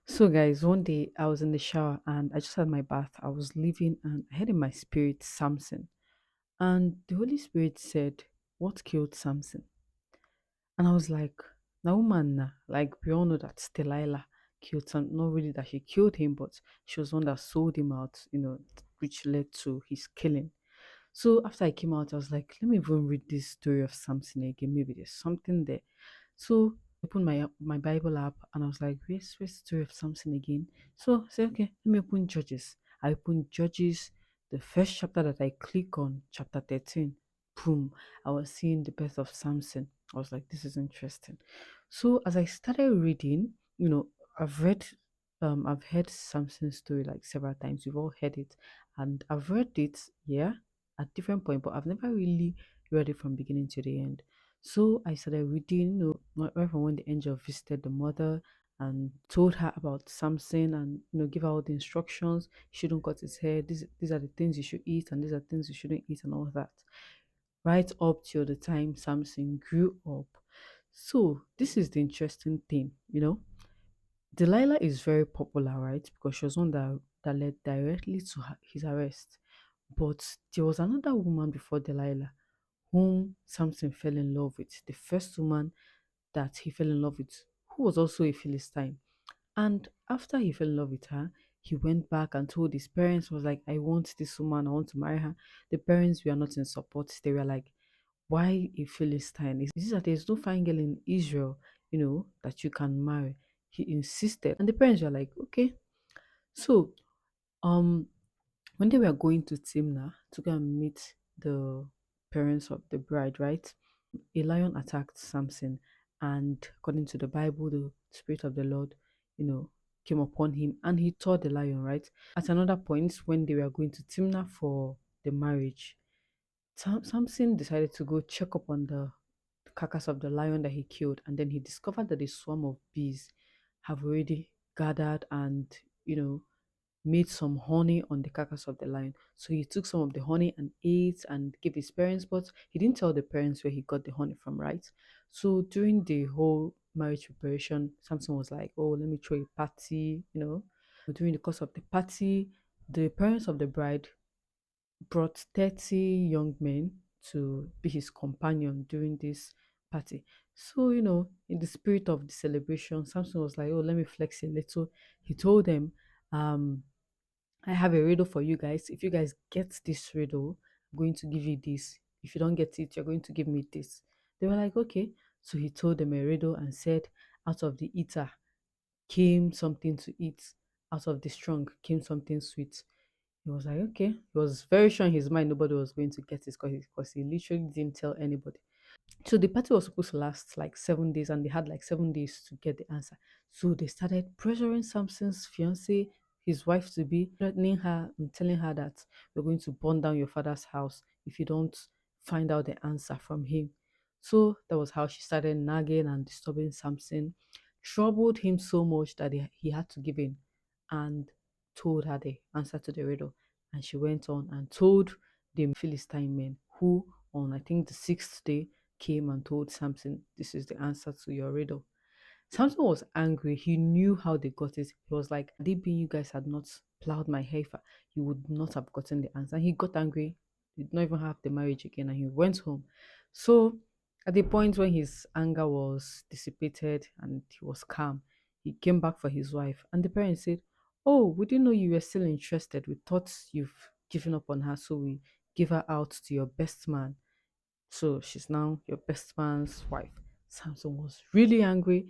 So, guys, one day I was in the shower and I just had my bath. I was leaving and I heard in my spirit Samson. And the Holy Spirit said, "What killed Samson?" And I was like, "Na woman, na." Like, we all know that Delilah killed Samson. Not really that she killed him, but she was one that sold him out, which led to his killing. So, after I came out, I was like, let me even read this story of Samson again. Maybe there's something there. So I opened my Bible app and I was like, where's the story of Samson again? So I said, okay, let me open Judges. I opened Judges, the first chapter that I click on, chapter 13. Boom. I was seeing the birth of Samson. I was like, this is interesting. So as I started reading, I've read I've heard Samson's story like several times. We've all heard it. And I've read it, yeah, at different point, but I've never really read it from beginning to the end. So I started reading, right from when the angel visited the mother and told her about Samson and give her all the instructions. You shouldn't cut his hair. These are the things you should eat, and these are things you shouldn't eat, and all that. Right up till the time Samson grew up. So this is the interesting thing, Delilah is very popular, right? Because she was one that led directly to his arrest. But there was another woman before Delilah whom Samson fell in love with. The first woman that he fell in love with, who was also a Philistine. And after he fell in love with her, he went back and told his parents, was like, I want this woman, I want to marry her. The parents were not in support. They were like, why a Philistine? Is that there's no fine girl in Israel, that you can marry? He insisted. And the parents were like, okay. So um when they were going to Timnah to go and meet the parents of the bride, right? A lion attacked Samson, and according to the Bible, the Spirit of the Lord, you know, came upon him and he tore the lion, right? At another point, when they were going to Timnah for the marriage, Samson decided to go check up on the carcass of the lion that he killed, and then he discovered that a swarm of bees have already gathered and, made some honey on the carcass of the lion. So he took some of the honey and ate and gave his parents, but he didn't tell the parents where he got the honey from, right? So during the whole marriage preparation, Samson was like, oh, let me throw a party. During the course of the party, the parents of the bride brought 30 young men to be his companion during this party. So, in the spirit of the celebration, Samson was like, oh, let me flex a little. He told them, um, I have a riddle for you guys. If you guys get this riddle, I'm going to give you this. If you don't get it, you're going to give me this. They were like, okay. So he told them a riddle and said, out of the eater came something to eat. Out of the strong came something sweet. He was like, okay. He was very sure in his mind nobody was going to get it because he literally didn't tell anybody. So the party was supposed to last like 7 days, and they had like 7 days to get the answer. So they started pressuring Samson's fiance, his wife to be, threatening her and telling her that we're going to burn down your father's house if you don't find out the answer from him. So that was how she started nagging and disturbing Samson, troubled him so much that he had to give in and told her the answer to the riddle. And she went on and told the Philistine men, who on I think the sixth day came and told Samson, this is the answer to your riddle. Samson was angry. He knew how they got it. He was like, had it been you guys had not plowed my heifer, you would not have gotten the answer. And he got angry. He did not even have the marriage again and he went home. So at the point when his anger was dissipated and he was calm, he came back for his wife. And the parents said, oh, we didn't know you were still interested. We thought you've given up on her, so we give her out to your best man. So she's now your best man's wife. Samson was really angry.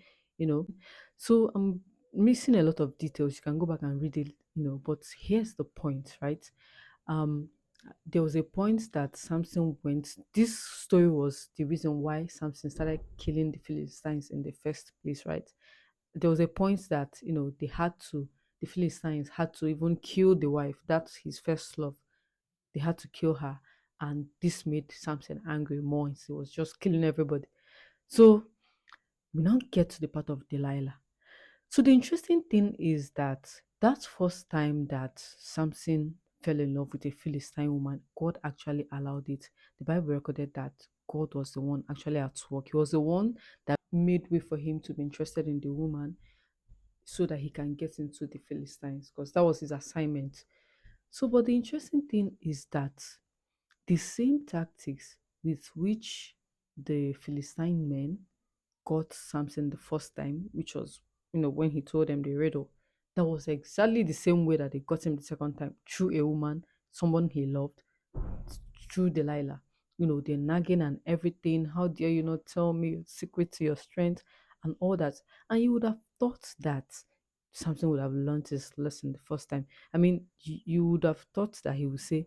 So I'm missing a lot of details. You can go back and read it. But here's the point, right? Um, there was a point that Samson went. This story was the reason why Samson started killing the Philistines in the first place, right? There was a point that the Philistines had to even kill the wife. That's his first love. They had to kill her, and this made Samson angry more. He was just killing everybody. So we now get to the part of Delilah. So the interesting thing is that first time that Samson fell in love with a Philistine woman, God actually allowed it. The Bible recorded that God was the one actually at work. He was the one that made way for him to be interested in the woman. so that he can get into the Philistines because that was his assignment. So, but the interesting thing is that the same tactics with which the Philistine men got Samson the first time, which was, when he told them the riddle, that was exactly the same way that they got him the second time through a woman, someone he loved, through Delilah. The nagging and everything. How dare you not tell me your secret to your strength and all that? And you would have thought that Samson would have learned his lesson the first time. I mean, you would have thought that he would say,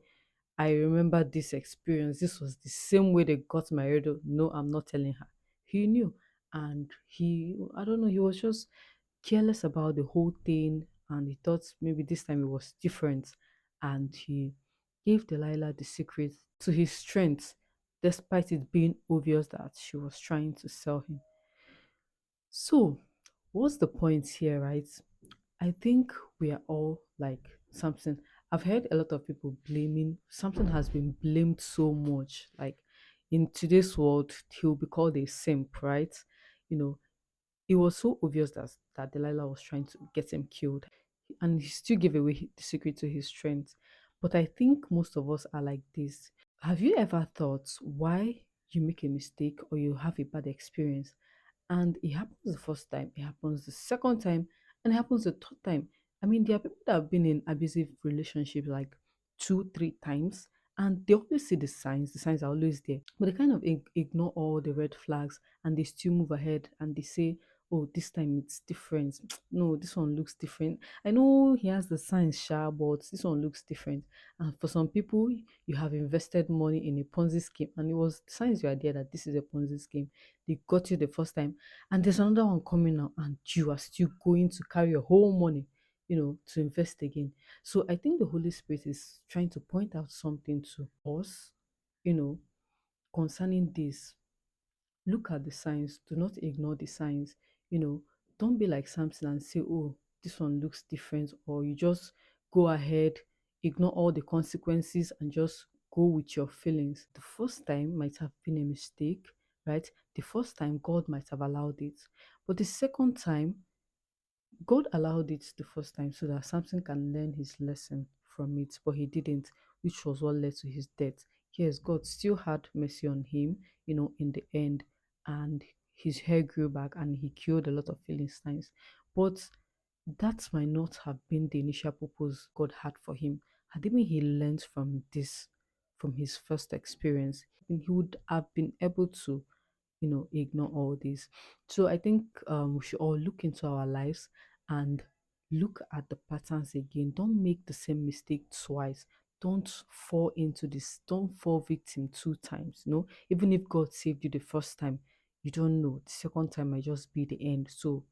I remember this experience. This was the same way they got my radio. No, I'm not telling her. He knew. And I don't know, he was just careless about the whole thing. And he thought maybe this time it was different. And he gave Delilah the secret to his strength, despite it being obvious that she was trying to sell him. So, what's the point here, right? I think we are all like Samson. I've heard a lot of people blaming Samson has been blamed so much. Like in today's world, he'll be called a simp, right? You know, it was so obvious that Delilah was trying to get him killed, and he still gave away the secret to his strength. But I think most of us are like this. Have you ever thought why you make a mistake or you have a bad experience? And it happens the first time, it happens the second time, and it happens the third time. I mean, there are people that have been in abusive relationships like two, three times, and they always see the signs are always there, but they kind of ignore all the red flags and they still move ahead and they say, oh, this time it's different. No, this one looks different. I know he has the signs, sure, but this one looks different. And for some people, you have invested money in a Ponzi scheme, and it was the signs you are there that this is a Ponzi scheme. They got you the first time, and there's another one coming now, and you are still going to carry your whole money, to invest again. So I think the Holy Spirit is trying to point out something to us, you know, concerning this. Look at the signs, do not ignore the signs, you know, don't be like Samson and say, oh, this one looks different, or you just go ahead, ignore all the consequences, and just go with your feelings. The first time might have been a mistake, right? The first time God might have allowed it, but the second time God allowed it the first time so that Samson can learn his lesson from it, but he didn't, which was what led to his death. Yes, God still had mercy on him, in the end, and his hair grew back and he killed a lot of Philistines. But that might not have been the initial purpose God had for him. Had it been he learned from this, from his first experience, he would have been able to ignore all this. So I think we should all look into our lives and look at the patterns again. Don't make the same mistake twice. Don't fall into this. Don't fall victim two times. Even if God saved you the first time, you don't know. The second time might just be the end. So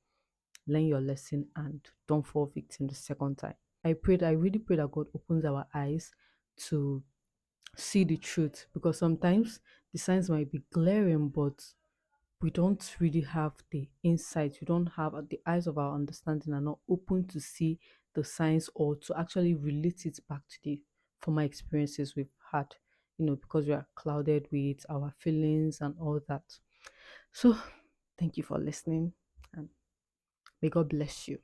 learn your lesson and don't fall victim the second time. I really pray that God opens our eyes to see the truth, because sometimes the signs might be glaring, but we don't really have the insight. We don't have the eyes of our understanding are not open to see the signs or to actually relate it back to the former experiences we've had, because we are clouded with our feelings and all that. So thank you for listening, and may God bless you.